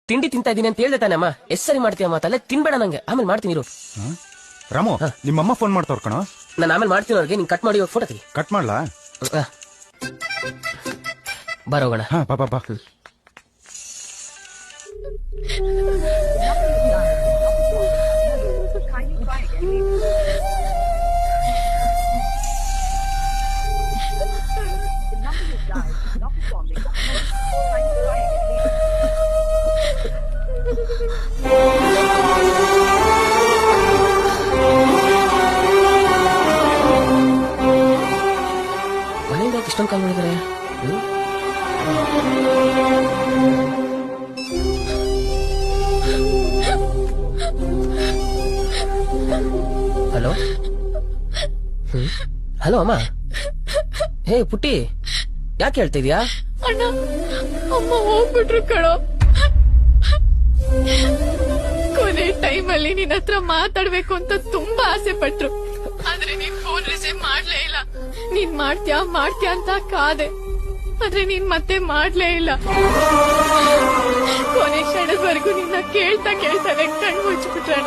ತಿಂಡಿ ತಿಂತಾ ಇದೀನಿ ಅಂತ ಹೇಳ್ದೆ ತಾನೆ ಅಮ್ಮ. ಎಷ್ಟ್ ಸರಿ ಮಾಡ್ತೀಯಮ್ಮ? ತಲೆ ತಿನ್ಬೇಡ ನಂಗೆ, ಆಮೇಲೆ ಮಾಡ್ತೀನಿ ಇರು. ರಾಮು, ನಿಮ್ಮಮ್ಮ ಫೋನ್ ಮಾಡ್ತಾವ್ರ ಕಣ. ನಾನು ಆಮೇಲೆ ಮಾಡ್ತೀನಿ ಅವ್ರಿಗೆ. ನೀನ್ ಕಟ್ ಮಾಡಿ ಫೋಟೋ ತೆಗಿ. ಕಟ್ ಮಾಡ್ಲಾ? ಬರೋಗೋಣ. ಹಾ, ಬಾ ಬಾ ಬಾ. ಮನೆಯಿಂದ ಇಷ್ಟೊಂದು ಕಾಲ್ ಮಾಡಿದ್ರೆ. ಹಲೋ. ಹಲೋ ಅಮ್ಮ. ಹೇ ಪುಟ್ಟಿ, ಯಾಕೆ ಹೇಳ್ತಾ ಇದೀಯಾ? ಅಣ್ಣ, ಅಮ್ಮ ಹೋಗ್ಬಿಟ್ರು ಕಣೋ. ಕೊನೆ ಟೈಮಲ್ಲಿ ನಿನ್ನ ಹತ್ರ ಮಾತಾಡ್ಬೇಕು ಅಂತ ತುಂಬಾ ಆಸೆ ಪಟ್ರು. ಆದ್ರೆ ನೀನ್ ಫೋನ್ ರಿಸೀವ್ ಮಾಡ್ಲೇ ಇಲ್ಲ. ನೀನ್ ಮಾಡ್ತೀಯಾ ಅಂತ ಕಾದೆ, ಆದ್ರೆ ನೀನ್ ಮತ್ತೆ ಮಾಡ್ಲೇ ಇಲ್ಲ. ಕೊನೆ ಕ್ಷಣದವರೆಗೂ ನಿನ್ನ ಕೇಳ್ತಾನೆ ಕಣ್ ಮುಚ್ಬಿಟ್ರಣ.